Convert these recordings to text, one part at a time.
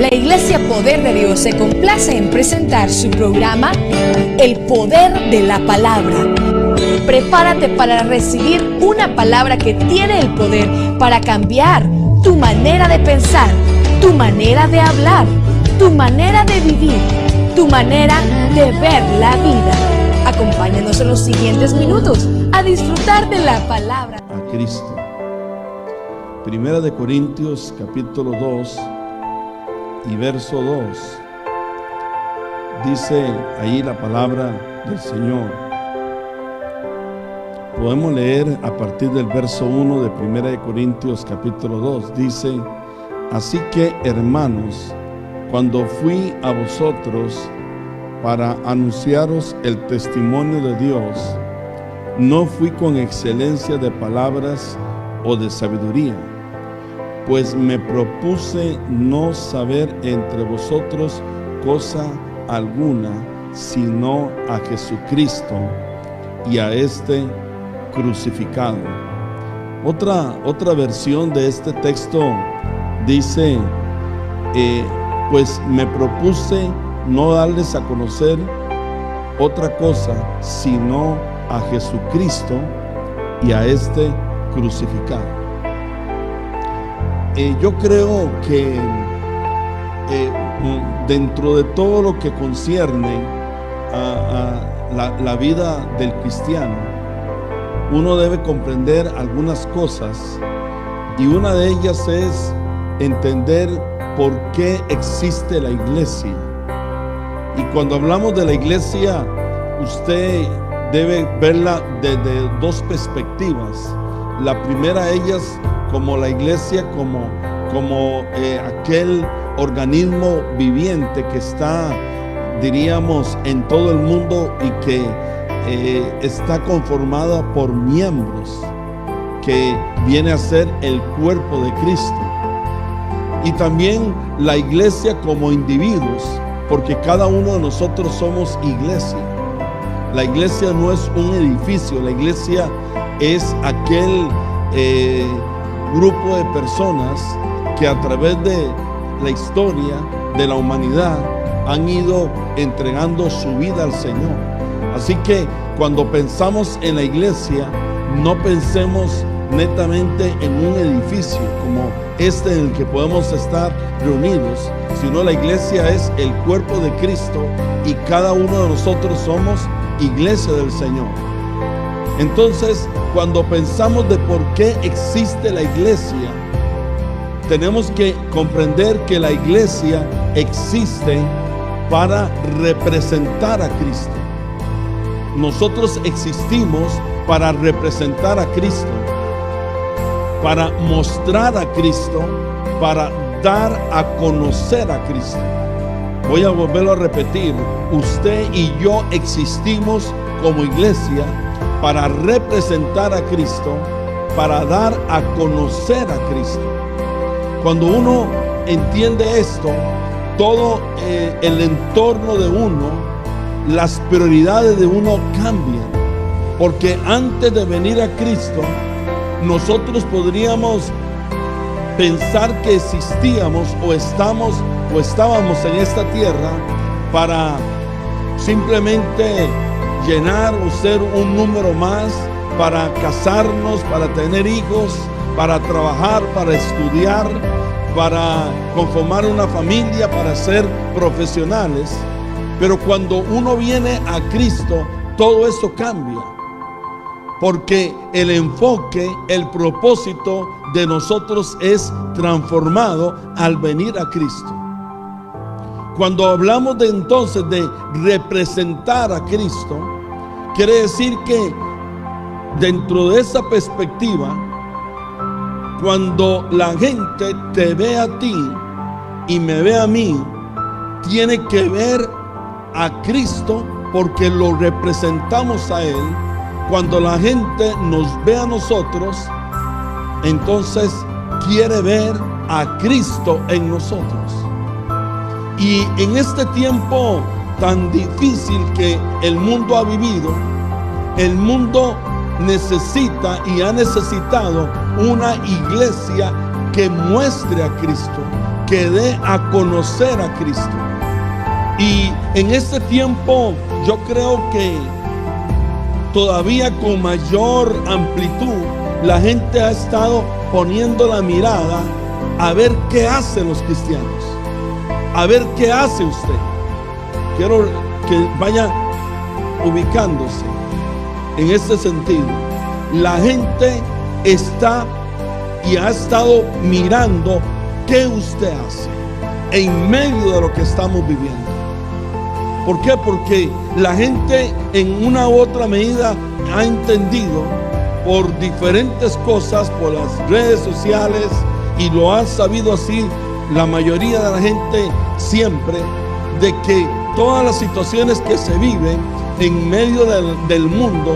La Iglesia Poder de Dios se complace en presentar su programa El Poder de la Palabra. Prepárate para recibir una palabra que tiene el poder para cambiar tu manera de pensar, tu manera de hablar, tu manera de vivir, tu manera de ver la vida. Acompáñanos en los siguientes minutos a disfrutar de la palabra. A Cristo. Primera de Corintios capítulo 2 y verso 2. Dice ahí la palabra del Señor. Podemos leer a partir del verso 1 de Primera de Corintios capítulo 2. Dice: así que, hermanos, cuando fui a vosotros para anunciaros el testimonio de Dios, no fui con excelencia de palabras o de sabiduría, pues me propuse no saber entre vosotros cosa alguna, sino a Jesucristo y a este crucificado. Otra versión de este texto dice: pues me propuse no darles a conocer otra cosa, sino a Jesucristo y a este crucificado. Yo creo que dentro de todo lo que concierne a la vida del cristiano, uno debe comprender algunas cosas, y una de ellas es entender por qué existe la iglesia. Y cuando hablamos de la iglesia, usted debe verla desde dos perspectivas. La primera de ellas, como la iglesia, como aquel organismo viviente que está, diríamos, en todo el mundo y que está conformada por miembros, que viene a ser el cuerpo de Cristo. Y también la iglesia como individuos, porque cada uno de nosotros somos iglesia. La iglesia no es un edificio, la iglesia es aquel grupo de personas que a través de la historia de la humanidad han ido entregando su vida al Señor. Así que cuando pensamos en la iglesia, no pensemos netamente en un edificio como este en el que podemos estar reunidos, sino la iglesia es el cuerpo de Cristo y cada uno de nosotros somos iglesia del Señor. Entonces, cuando pensamos de por qué existe la iglesia, tenemos que comprender que la iglesia existe para representar a Cristo. Nosotros existimos para representar a Cristo, para mostrar a Cristo, para dar a conocer a Cristo. Voy a volverlo a repetir. Usted y yo existimos como iglesia para representar a Cristo, para dar a conocer a Cristo. Cuando uno entiende esto, todo el entorno de uno, las prioridades de uno cambian. Porque antes de venir a Cristo, nosotros podríamos pensar que existíamos o estábamos en esta tierra para simplemente llenar o ser un número más, para casarnos, para tener hijos, para trabajar, para estudiar, para conformar una familia, para ser profesionales. Pero cuando uno viene a Cristo, todo eso cambia. Porque el enfoque, el propósito de nosotros es transformado al venir a Cristo. Cuando hablamos de entonces de representar a Cristo, quiere decir que dentro de esa perspectiva, cuando la gente te ve a ti y me ve a mí, tiene que ver a Cristo porque lo representamos a Él. Cuando la gente nos ve a nosotros, entonces quiere ver a Cristo en nosotros. Y en este tiempo tan difícil que el mundo ha vivido, el mundo necesita y ha necesitado una iglesia que muestre a Cristo, que dé a conocer a Cristo. Y en este tiempo yo creo que todavía con mayor amplitud la gente ha estado poniendo la mirada a ver qué hacen los cristianos, a ver qué hace usted. Quiero que vaya ubicándose en este sentido. La gente está y ha estado mirando qué usted hace en medio de lo que estamos viviendo. ¿Por qué? Porque la gente en una u otra medida ha entendido por diferentes cosas, por las redes sociales, y lo ha sabido así la mayoría de la gente siempre, de que todas las situaciones que se viven en medio del mundo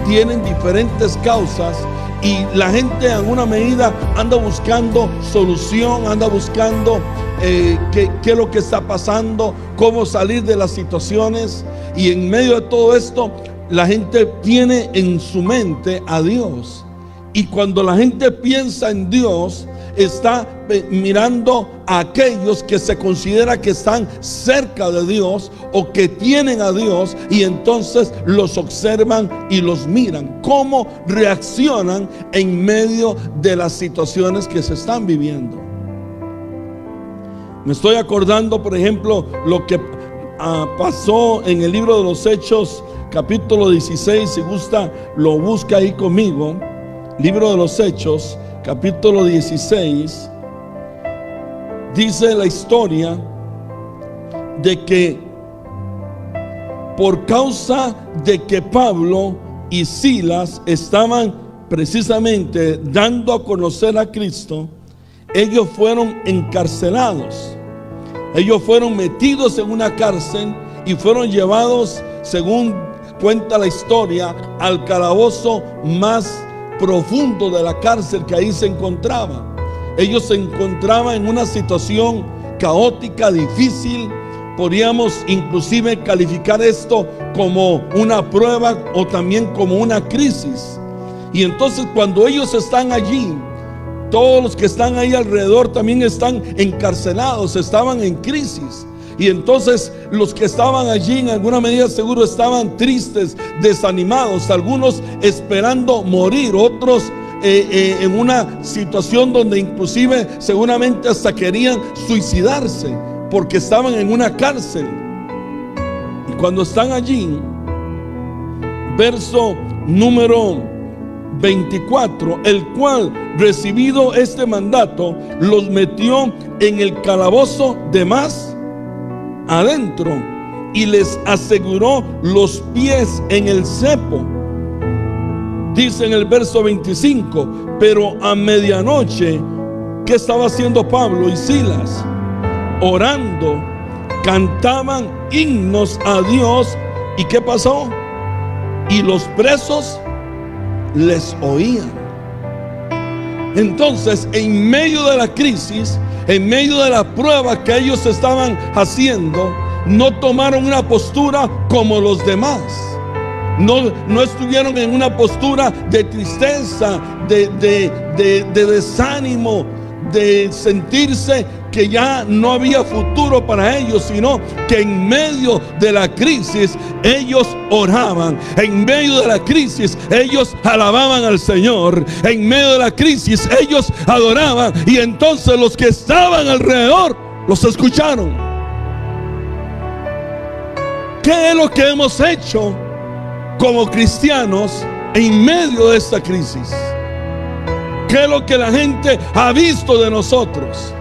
tienen diferentes causas, y la gente en alguna medida anda buscando solución, anda buscando qué es lo que está pasando, cómo salir de las situaciones. Y en medio de todo esto, la gente tiene en su mente a Dios. Y cuando la gente piensa en Dios, está mirando a aquellos que se considera que están cerca de Dios o que tienen a Dios, y entonces los observan y los miran cómo reaccionan en medio de las situaciones que se están viviendo. Me estoy acordando, por ejemplo, lo que pasó en el libro de los Hechos, capítulo 16. Si gusta, lo busca ahí conmigo. Libro de los Hechos, capítulo 16. Dice la historia de que por causa de que Pablo y Silas estaban precisamente dando a conocer a Cristo, ellos fueron encarcelados. Ellos fueron metidos en una cárcel y fueron llevados, según cuenta la historia, al calabozo más profundo de la cárcel que ahí se encontraba. Ellos se encontraban en una situación caótica, difícil. Podríamos inclusive calificar esto como una prueba o también como una crisis. Y entonces cuando ellos están allí, todos los que están ahí alrededor también están encarcelados, estaban en crisis. Y entonces los que estaban allí en alguna medida seguro estaban tristes, desanimados, algunos esperando morir, otros en una situación donde inclusive seguramente hasta querían suicidarse porque estaban en una cárcel. Y cuando están allí, verso número 24, el cual, recibido este mandato, los metió en el calabozo de más adentro y les aseguró los pies en el cepo. Dice en el verso 25, pero a medianoche, ¿qué estaba haciendo Pablo y Silas? Orando, cantaban himnos a Dios. ¿Y qué pasó? Y los presos les oían. Entonces, en medio de la crisis, en medio de la prueba que ellos estaban haciendo, no tomaron una postura como los demás. No estuvieron en una postura de tristeza, de desánimo, de sentirse que ya no había futuro para ellos, sino que en medio de la crisis ellos oraban, en medio de la crisis ellos alababan al Señor, en medio de la crisis ellos adoraban, y entonces los que estaban alrededor los escucharon. ¿Qué es lo que hemos hecho como cristianos en medio de esta crisis? ¿Qué es lo que la gente ha visto de nosotros?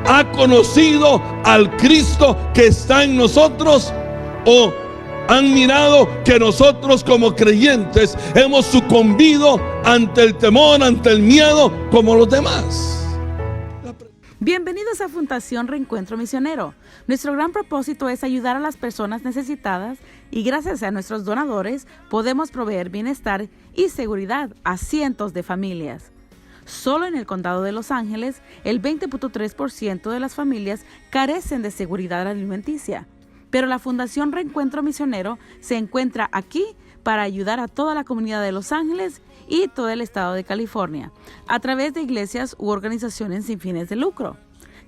¿Ha conocido al Cristo que está en nosotros? ¿O han mirado que nosotros como creyentes hemos sucumbido ante el temor, ante el miedo, como los demás? Bienvenidos a Fundación Reencuentro Misionero. Nuestro gran propósito es ayudar a las personas necesitadas, y gracias a nuestros donadores podemos proveer bienestar y seguridad a cientos de familias. Solo en el condado de Los Ángeles, el 20.3% de las familias carecen de seguridad alimenticia. Pero la Fundación Reencuentro Misionero se encuentra aquí para ayudar a toda la comunidad de Los Ángeles y todo el estado de California, a través de iglesias u organizaciones sin fines de lucro.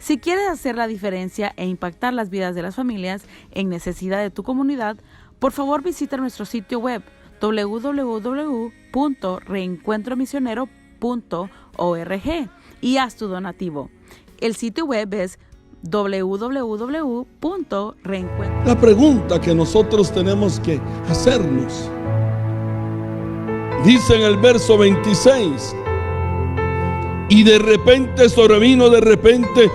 Si quieres hacer la diferencia e impactar las vidas de las familias en necesidad de tu comunidad, por favor visita nuestro sitio web www.reencuentromisionero.org y haz tu donativo. El sitio web es www.reencuentro. La pregunta que nosotros tenemos que hacernos, dice en el verso 26, y de repente sobrevino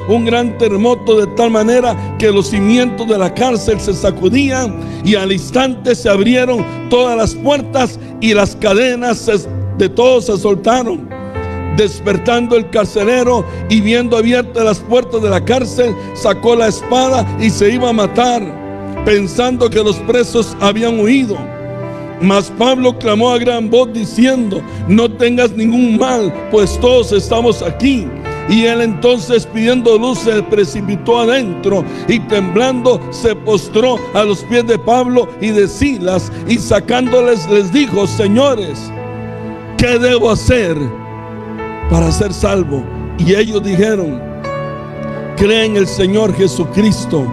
un gran terremoto, de tal manera que los cimientos de la cárcel se sacudían, y al instante se abrieron todas las puertas y las cadenas de todos se soltaron. Despertando el carcelero y viendo abiertas las puertas de la cárcel, sacó la espada y se iba a matar, pensando que los presos habían huido. Mas Pablo clamó a gran voz diciendo: no tengas ningún mal, pues todos estamos aquí. Y él entonces, pidiendo luz, se precipitó adentro y temblando se postró a los pies de Pablo y de Silas, y sacándoles les dijo: señores, ¿qué debo hacer para ser salvo? Y ellos dijeron: cree en el Señor Jesucristo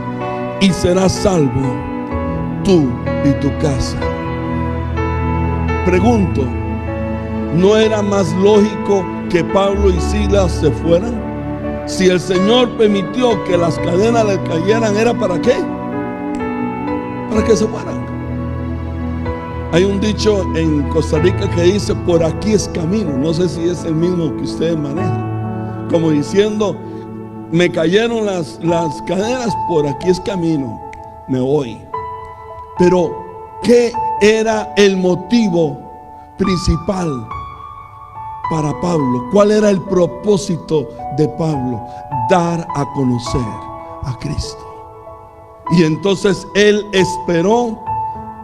y serás salvo tú y tu casa. Pregunto, ¿no era más lógico que Pablo y Silas se fueran? Si el Señor permitió que las cadenas le cayeran, ¿era para qué? Para que se fueran. Hay un dicho en Costa Rica que dice: por aquí es camino. No sé si es el mismo que ustedes manejan, como diciendo: me cayeron las cadenas, por aquí es camino, me voy. Pero ¿qué era el motivo principal para Pablo? ¿Cuál era el propósito de Pablo? Dar a conocer a Cristo. Y entonces él esperó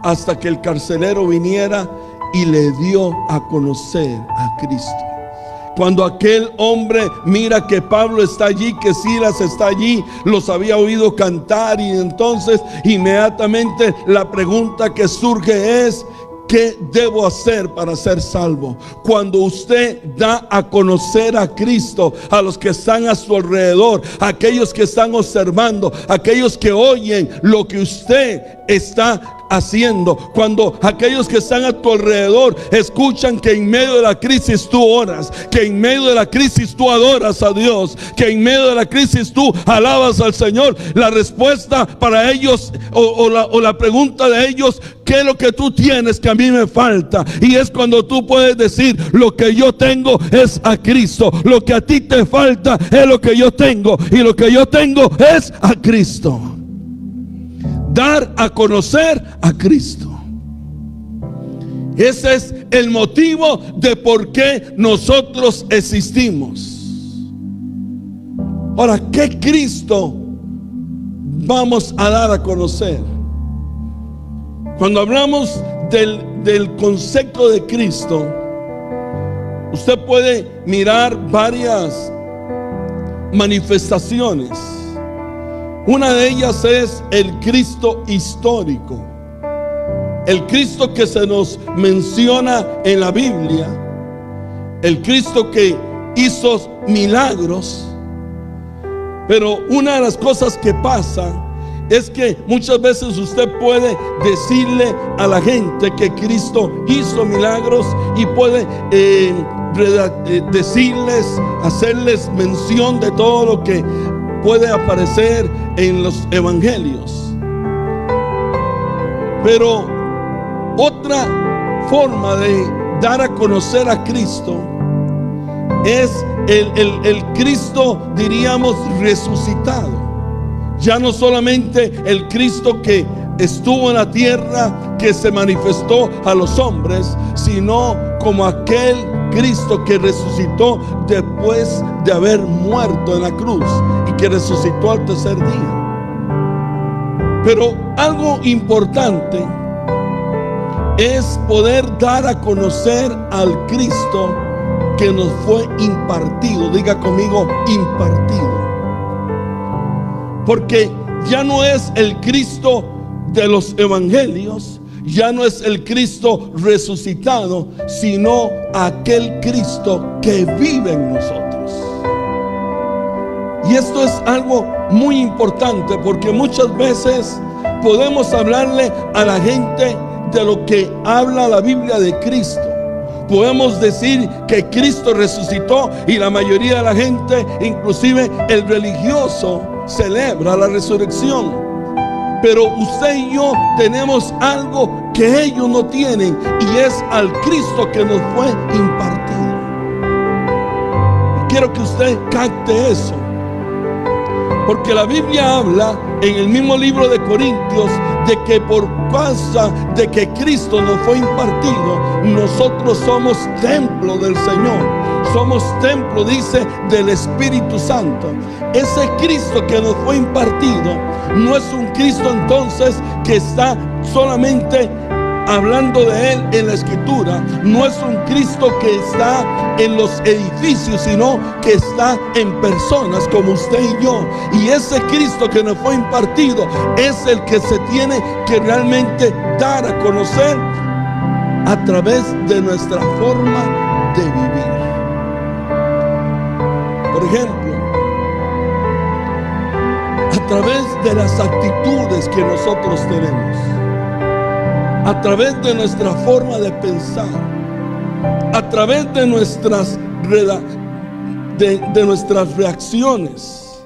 hasta que el carcelero viniera y le dio a conocer a Cristo. Cuando aquel hombre mira que Pablo está allí, que Silas está allí, los había oído cantar, y entonces inmediatamente la pregunta que surge es: ¿qué debo hacer para ser salvo? Cuando usted da a conocer a Cristo a los que están a su alrededor, a aquellos que están observando, a aquellos que oyen lo que usted está haciendo, cuando aquellos que están a tu alrededor escuchan que en medio de la crisis tú oras, que en medio de la crisis tú adoras a Dios, que en medio de la crisis tú alabas al Señor, la respuesta para ellos o la pregunta de ellos: ¿qué es lo que tú tienes que a mí me falta? Y es cuando tú puedes decir: lo que yo tengo es a Cristo. Lo que a ti te falta es lo que yo tengo, y lo que yo tengo es a Cristo. Dar a conocer a Cristo. Ese es el motivo de por qué nosotros existimos. Ahora, ¿qué Cristo vamos a dar a conocer? Cuando hablamos del concepto de Cristo, usted puede mirar varias manifestaciones. Una de ellas es el Cristo histórico, el Cristo que se nos menciona en la Biblia, el Cristo que hizo milagros. Pero una de las cosas que pasa es que muchas veces usted puede decirle a la gente que Cristo hizo milagros, y puede decirles, hacerles mención de todo lo que puede aparecer en los evangelios. Pero otra forma de dar a conocer a Cristo es el Cristo, diríamos, resucitado. Ya no solamente el Cristo que estuvo en la tierra, que se manifestó a los hombres, sino como aquel Cristo que resucitó después de haber muerto en la cruz, y que resucitó al tercer día. Pero algo importante es poder dar a conocer al Cristo que nos fue impartido. Diga conmigo: impartido. Porque ya no es el Cristo de los evangelios, ya no es el Cristo resucitado, sino aquel Cristo que vive en nosotros. Y esto es algo muy importante, porque muchas veces podemos hablarle a la gente de lo que habla la Biblia de Cristo. Podemos decir que Cristo resucitó y la mayoría de la gente, inclusive el religioso, celebra la resurrección. Pero usted y yo tenemos algo que ellos no tienen, y es al Cristo que nos fue impartido. Y quiero que usted capte eso, porque la Biblia habla en el mismo libro de Corintios de que por causa de que Cristo nos fue impartido, nosotros somos templo del Señor. Somos templo, dice, del Espíritu Santo. Ese Cristo que nos fue impartido no es un Cristo entonces que está solamente hablando de Él en la Escritura. No es un Cristo que está en los edificios, sino que está en personas como usted y yo. Y ese Cristo que nos fue impartido es el que se tiene que realmente dar a conocer a través de nuestra forma de vivir. Por ejemplo, a través de las actitudes que nosotros tenemos, a través de nuestra forma de pensar, a través de nuestras reacciones,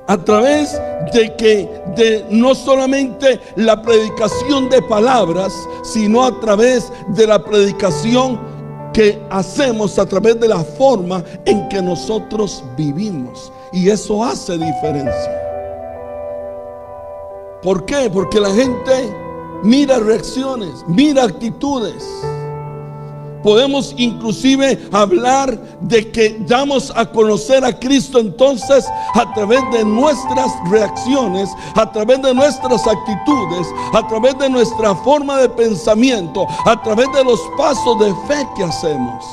a través de no solamente la predicación de palabras, sino a través de la predicación que hacemos, a través de la forma en que nosotros vivimos. Y eso hace diferencia. ¿Por qué? Porque la gente mira reacciones, mira actitudes. Podemos inclusive hablar de que damos a conocer a Cristo entonces a través de nuestras reacciones, a través de nuestras actitudes, a través de nuestra forma de pensamiento, a través de los pasos de fe que hacemos.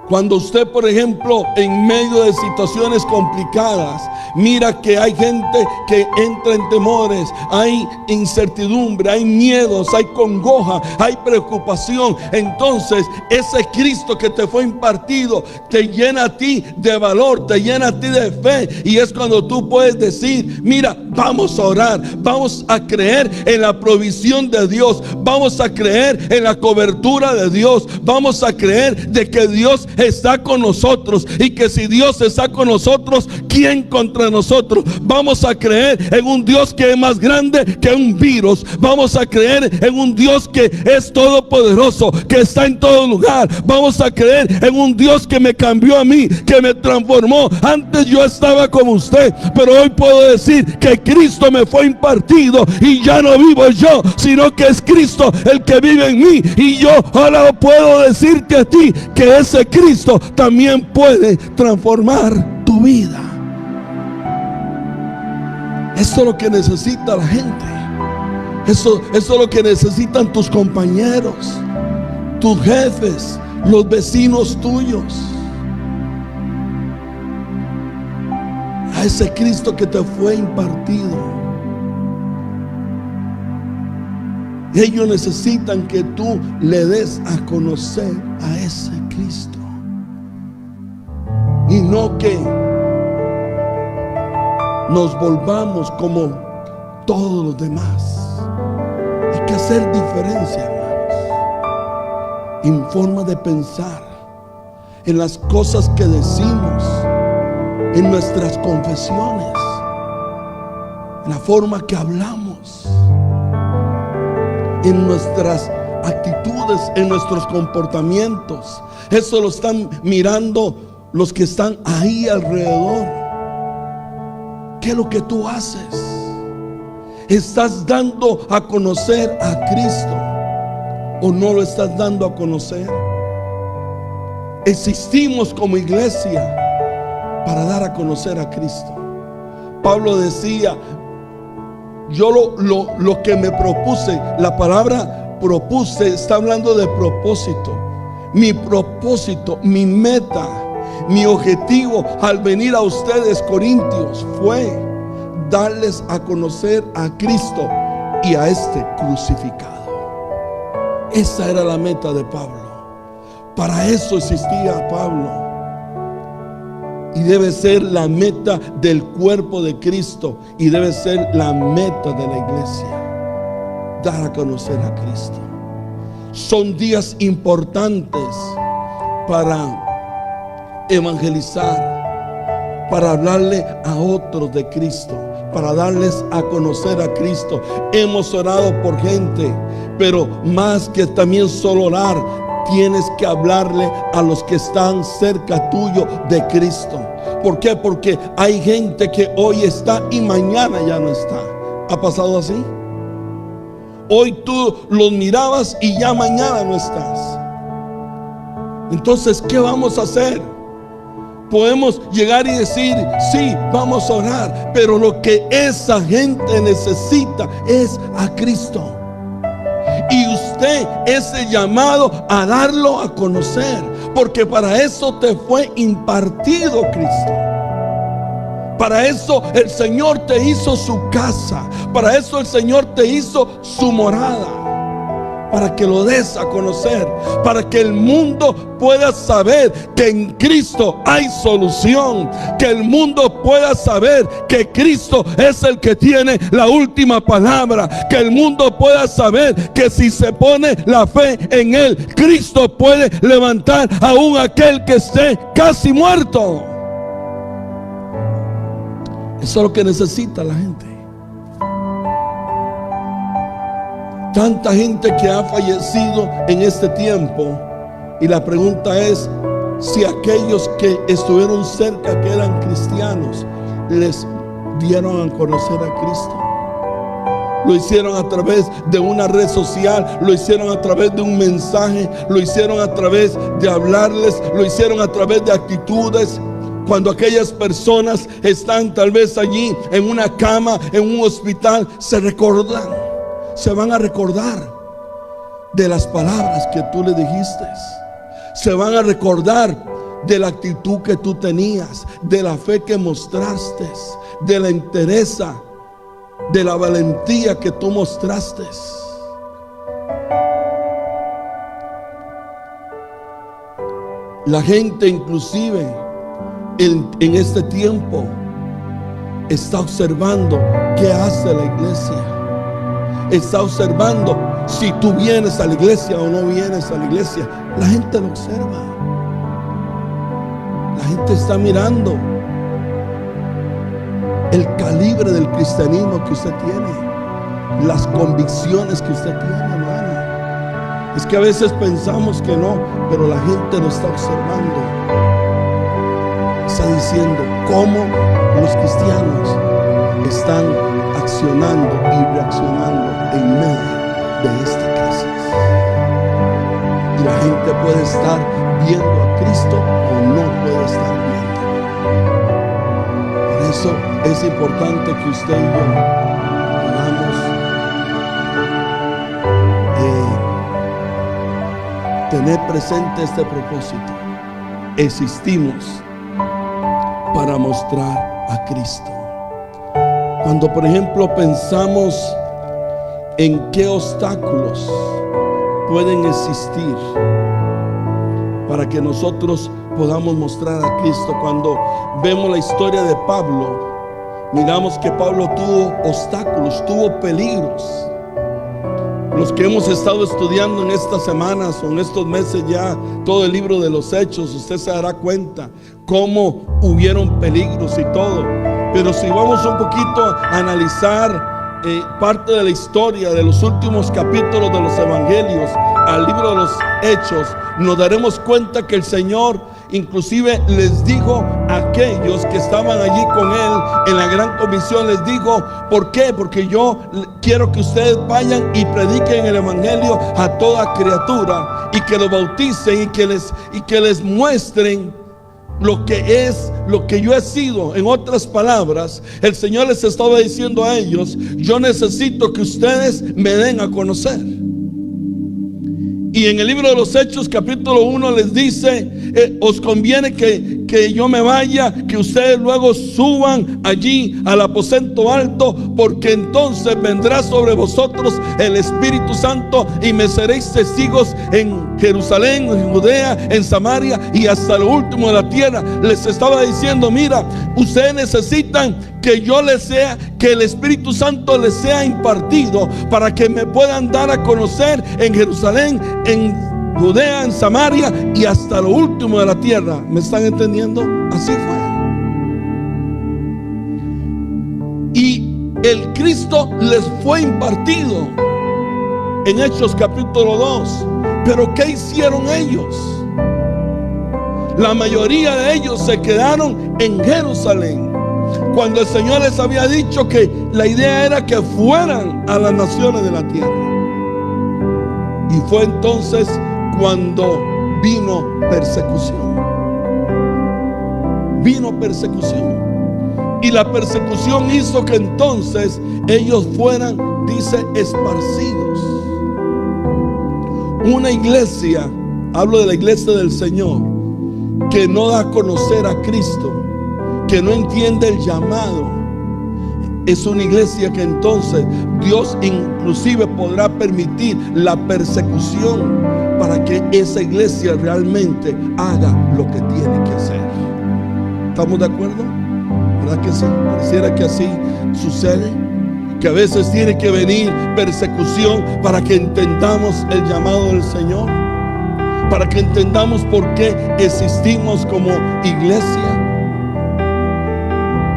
Cuando usted, por ejemplo, en medio de situaciones complicadas, mira que hay gente que entra en temores, hay incertidumbre, hay miedos, hay congoja, hay preocupación, entonces ese Cristo que te fue impartido te llena a ti de valor, te llena a ti de fe. Y es cuando tú puedes decir: mira, vamos a orar, vamos a creer en la provisión de Dios, vamos a creer en la cobertura de Dios, vamos a creer de que Dios está con nosotros, y que si Dios está con nosotros, ¿quién contra nosotros? Vamos a creer en un Dios que es más grande que un virus. Vamos a creer en un Dios que es todopoderoso, que está en todo lugar. Vamos a creer en un Dios que me cambió a mí, que me transformó. Antes yo estaba como usted, pero hoy puedo decir que Cristo me fue impartido, y ya no vivo yo, sino que es Cristo el que vive en mí. Y yo ahora puedo decirte a ti que ese Cristo también puede transformar tu vida. Eso es lo que necesita la gente. Eso es lo que necesitan tus compañeros, tus jefes, los vecinos tuyos. A ese Cristo que te fue impartido. Ellos necesitan que tú le des a conocer a ese Cristo, y no que nos volvamos como todos los demás. Hay que hacer diferencia, hermanos, en forma de pensar, en las cosas que decimos, en nuestras confesiones, en la forma que hablamos, en nuestras actitudes, en nuestros comportamientos. Eso lo están mirando los que están ahí alrededor. ¿Qué es lo que tú haces? ¿Estás dando a conocer a Cristo o no lo estás dando a conocer? Existimos como iglesia para dar a conocer a Cristo. Pablo decía: yo lo que me propuse, la palabra propuse está hablando de propósito. Mi propósito, mi meta, mi objetivo al venir a ustedes, Corintios, fue darles a conocer a Cristo y a este crucificado. Esa era la meta de Pablo. Para eso existía Pablo. Y debe ser la meta del cuerpo de Cristo. Y debe ser la meta de la iglesia. Dar a conocer a Cristo. Son días importantes para evangelizar, para hablarle a otros de Cristo, para darles a conocer a Cristo. Hemos orado por gente, pero más que también solo orar, tienes que hablarle a los que están cerca tuyo de Cristo. ¿Por qué? Porque hay gente que hoy está y mañana ya no está. ¿Ha pasado así? Hoy tú los mirabas y ya mañana no estás. Entonces, ¿qué vamos a hacer? Podemos llegar y decir, sí, vamos a orar, pero lo que esa gente necesita es a Cristo. Y usted es el llamado a darlo a conocer, porque para eso te fue impartido Cristo. Para eso el Señor te hizo su casa. Para eso el Señor te hizo su morada. Para que lo des a conocer. Para que el mundo pueda saber que en Cristo hay solución. Que el mundo pueda saber que Cristo es el que tiene la última palabra. Que el mundo pueda saber que si se pone la fe en Él, Cristo puede levantar aún aquel que esté casi muerto. Eso es lo que necesita la gente. Tanta gente que ha fallecido en este tiempo. Y la pregunta es si aquellos que estuvieron cerca, que eran cristianos, les dieron a conocer a Cristo. Lo hicieron a través de una red social, lo hicieron a través de un mensaje, lo hicieron a través de hablarles, lo hicieron a través de actitudes. Cuando aquellas personas están tal vez allí en una cama, en un hospital, se van a recordar de las palabras que tú le dijiste. Se van a recordar de la actitud que tú tenías, de la fe que mostraste, de la entereza, de la valentía que tú mostraste. La gente inclusive en este tiempo está observando qué hace la iglesia. Está observando si tú vienes a la iglesia o no vienes a la iglesia. La gente lo observa. La gente está mirando el calibre del cristianismo que usted tiene, las convicciones que usted tiene, hermano. Es que a veces pensamos que no, pero la gente lo está observando. Está diciendo cómo los cristianos están accionando y reaccionando en medio de esta crisis. Y la gente puede estar viendo a Cristo o no puede estar viendo. Por eso es importante que usted y yo podamos tener presente este propósito. Existimos para mostrar a Cristo. Cuando por ejemplo pensamos en qué obstáculos pueden existir para que nosotros podamos mostrar a Cristo, cuando vemos la historia de Pablo, miramos que Pablo tuvo obstáculos, tuvo peligros. Los que hemos estado estudiando en estas semanas o en estos meses ya todo el libro de los Hechos, usted se dará cuenta cómo hubieron peligros y todo. Pero si vamos un poquito a analizar parte de la historia de los últimos capítulos de los evangelios al libro de los Hechos, nos daremos cuenta que el Señor inclusive les dijo a aquellos que estaban allí con Él en la gran comisión, les dijo: ¿por qué? Porque yo quiero que ustedes vayan y prediquen el evangelio a toda criatura, y que lo bauticen y que les muestren lo que es, lo que yo he sido. En otras palabras, el Señor les estaba diciendo a ellos: yo necesito que ustedes me den a conocer. Y en el libro de los Hechos capítulo 1 les dice os conviene que yo me vaya, que ustedes luego suban allí al aposento alto, porque entonces vendrá sobre vosotros el Espíritu Santo y me seréis testigos en Jerusalén, en Judea, en Samaria y hasta lo último de la tierra. Les estaba diciendo, mira, ustedes necesitan que yo les sea, que el Espíritu Santo les sea impartido para que me puedan dar a conocer en Jerusalén, en Judea, en Samaria y hasta lo último de la tierra. ¿Me están entendiendo? Así fue. Y el Cristo les fue impartido en Hechos capítulo 2. Pero ¿qué hicieron ellos? La mayoría de ellos se quedaron en Jerusalén, cuando el Señor les había dicho que la idea era que fueran a las naciones de la tierra. Y fue entonces cuando vino persecución. Vino persecución. Y la persecución hizo que entonces ellos fueran, dice, esparcidos. Una iglesia, hablo de la iglesia del Señor, que no da a conocer a Cristo, que no entiende el llamado, es una iglesia que entonces Dios inclusive podrá permitir la persecución para que esa iglesia realmente haga lo que tiene que hacer. ¿Estamos de acuerdo? ¿Verdad que sí? Pareciera que así sucede, que a veces tiene que venir persecución para que entendamos el llamado del Señor, para que entendamos por qué existimos como iglesia.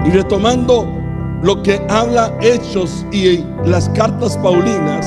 Y retomando lo que habla Hechos y las cartas paulinas,